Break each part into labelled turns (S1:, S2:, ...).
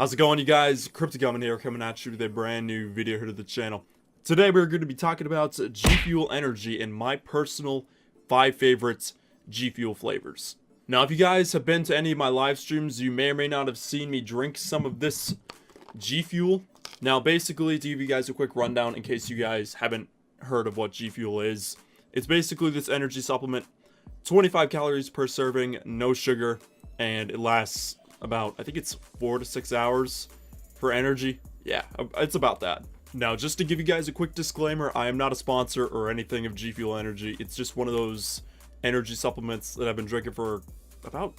S1: How's it going, you guys? KrypticElement here, coming at you with a brand new video here to the channel. Today we're going to be talking about GFuel Energy and my personal 5 favorite GFuel flavors. Now, if you guys have been to any of my live streams, you may or may not have seen me drink some of this GFuel. Now, basically, to give you guys a quick rundown in case you guys haven't heard of what GFuel is, it's basically this energy supplement, 25 calories per serving, no sugar, and it lasts about, I think it's 4 to 6 hours for energy. Yeah, it's about that. Now, just to give you guys a quick disclaimer, I am not a sponsor or anything of GFuel Energy. It's just one of those energy supplements that I've been drinking for about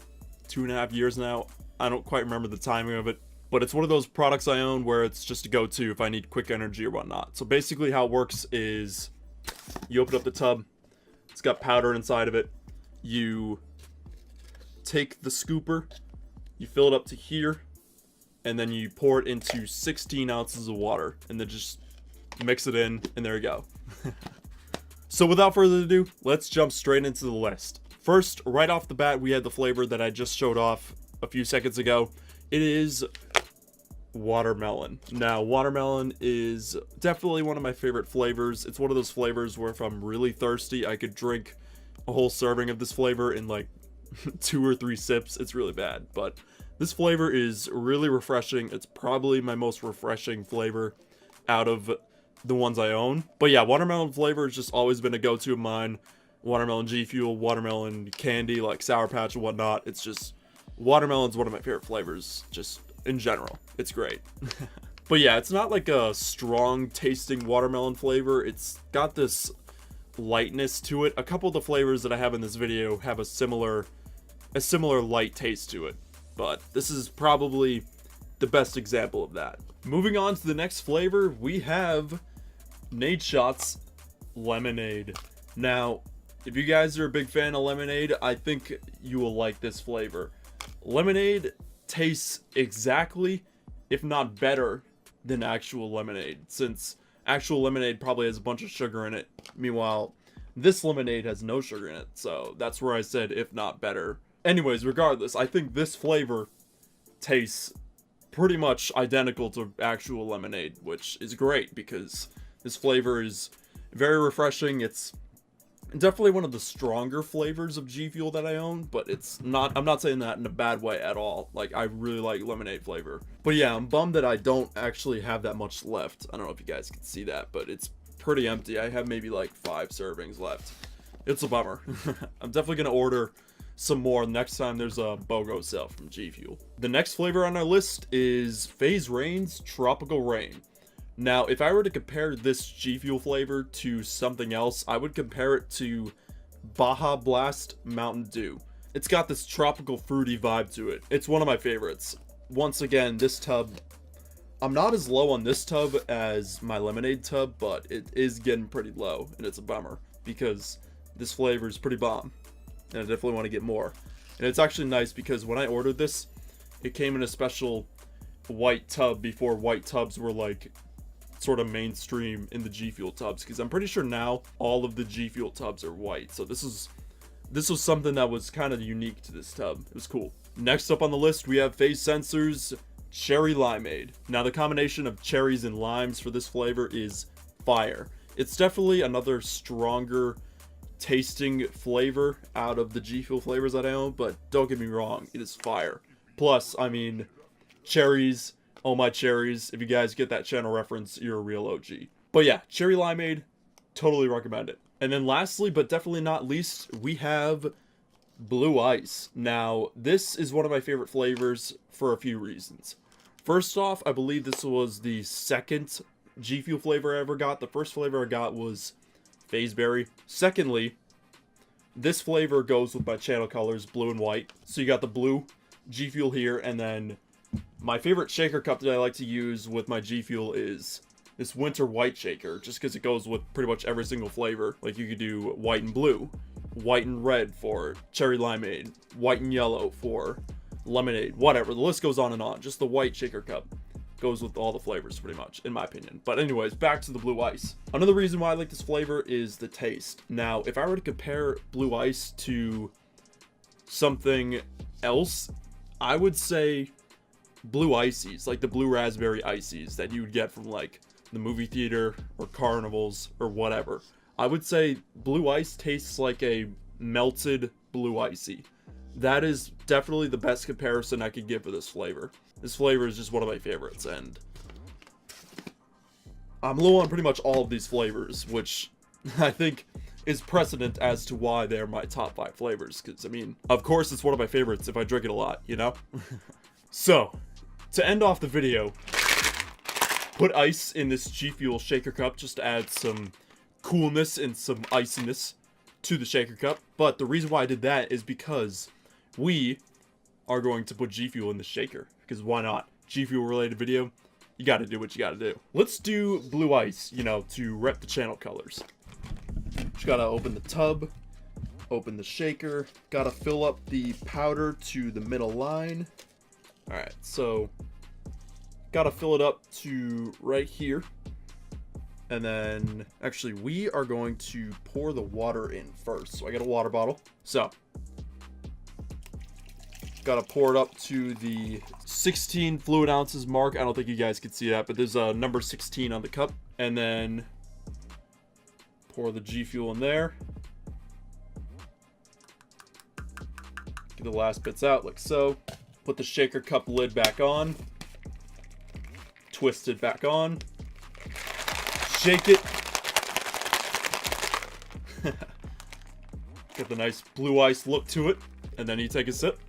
S1: 2.5 years now. I don't quite remember the timing of it, but it's one of those products I own where it's just a go-to if I need quick energy or whatnot. So basically how it works is you open up the tub, it's got powder inside of it, you take the scooper, you fill it up to here, and then you pour it into 16 ounces of water, and then just mix it in, and there you go. So without further ado, let's jump straight into the list. First, right off the bat, we had the flavor that I just showed off a few seconds ago. It is watermelon. Now, watermelon is definitely one of my favorite flavors. It's one of those flavors where if I'm really thirsty, I could drink a whole serving of this flavor in like 2 or 3 sips. It's really bad, but this flavor is really refreshing. It's probably my most refreshing flavor out of the ones I own. But yeah, watermelon flavor has just always been a go-to of mine. Watermelon GFuel, watermelon candy like Sour Patch and whatnot. It's just, watermelon's one of my favorite flavors just in general. It's great. But yeah, it's not like a strong tasting watermelon flavor. It's got this lightness to it. A couple of the flavors that I have in this video have a similar light taste to it, but this is probably the best example of that. Moving on to the next flavor, we have Nadeshot's Lemonade. Now, if you guys are a big fan of lemonade, I think you will like this flavor. Lemonade tastes exactly, if not better, than actual lemonade, since actual lemonade probably has a bunch of sugar in it. Meanwhile, this lemonade has no sugar in it, so that's where I said if not better. Anyways, regardless, I think this flavor tastes pretty much identical to actual lemonade, which is great because this flavor is very refreshing. It's definitely one of the stronger flavors of GFuel that I own, but it's not, I'm not saying that in a bad way at all. Like, I really like lemonade flavor. But yeah, I'm bummed that I don't actually have that much left. I don't know if you guys can see that, but it's pretty empty. I have maybe like 5 servings left. It's a bummer. I'm definitely gonna order some more next time there's a BOGO sale from GFuel. The next flavor on our list is Fuze Rain's Tropical Rain. Now, if I were to compare this GFuel flavor to something else, I would compare it to Baja Blast Mountain Dew. It's got this tropical fruity vibe to it. It's one of my favorites. Once again, this tub, I'm not as low on this tub as my lemonade tub, but it is getting pretty low, and it's a bummer because this flavor is pretty bomb, and I definitely want to get more. And it's actually nice because when I ordered this, it came in a special white tub before white tubs were like sort of mainstream in the GFuel tubs, because I'm pretty sure now all of the GFuel tubs are white. So this was something that was kind of unique to this tub. It was cool. Next up on the list, we have Phase Sensor's Cherry Limeade. Now, the combination of cherries and limes for this flavor is fire. It's definitely another stronger tasting flavor out of the GFuel flavors that I own, but don't get me wrong, it is fire. Plus, I mean, cherries, oh my cherries, if you guys get that channel reference, you're a real OG. But yeah, Cherry Limeade, totally recommend it. And then lastly, but definitely not least, we have Blue Ice. Now, this is one of my favorite flavors for a few reasons. First off, I believe this was the second GFuel flavor I ever got. The first flavor I got was Phaseberry. Secondly, this flavor goes with my channel colors, blue and white. So you got the blue GFuel here, and then my favorite shaker cup that I like to use with my GFuel is this winter white shaker, just because it goes with pretty much every single flavor. Like, you could do white and blue, white and red for Cherry Limeade, white and yellow for lemonade, whatever. The list goes on and on. Just the white shaker cup goes with all the flavors pretty much, in my opinion. But anyways, back to the Blue Ice. Another reason why I like this flavor is the taste. Now, if I were to compare Blue Ice to something else, I would say blue ices, like the blue raspberry ices that you would get from like the movie theater or carnivals or whatever. I would say blue ice tastes like a melted blue icy. That is definitely the best comparison I could give for this flavor. This flavor is just one of my favorites, and I'm low on pretty much all of these flavors, which I think is precedent as to why they're my top 5 flavors. Because, I mean, of course it's one of my favorites if I drink it a lot, you know? So, to end off the video, put ice in this GFuel shaker cup just to add some coolness and some iciness to the shaker cup. But the reason why I did that is because we are going to put GFuel in the shaker. Because why not? GFuel related video, you gotta do what you gotta do. Let's do blue ice, you know, to rep the channel colors. Just gotta open the tub, open the shaker, gotta fill up the powder to the middle line. Alright, so gotta fill it up to right here. And then, actually, we are going to pour the water in first. So I got a water bottle. So, gotta pour it up to the 16 fluid ounces mark. I don't think you guys can see that, but there's a number 16 on the cup. And then pour the GFuel in there. Get the last bits out like so. Put the shaker cup lid back on. Twist it back on. Shake it. Get the nice blue ice look to it. And then you take a sip.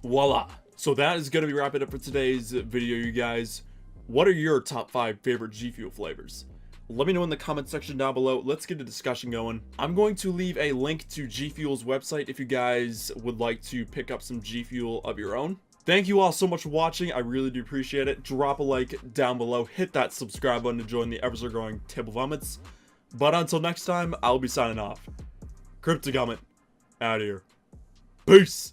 S1: Voila. So that is going to be wrapping up for today's video, you guys. What are your top 5 favorite GFuel flavors? Let me know in the comment section down below. Let's get a discussion going. I'm going to leave a link to GFuel's website if you guys would like to pick up some GFuel of your own. Thank you all so much for watching. I really do appreciate it. Drop a like down below. Hit that subscribe button to join the ever so growing table of elements. But until next time, I'll be signing off. KrypticElement, out of here. Peace!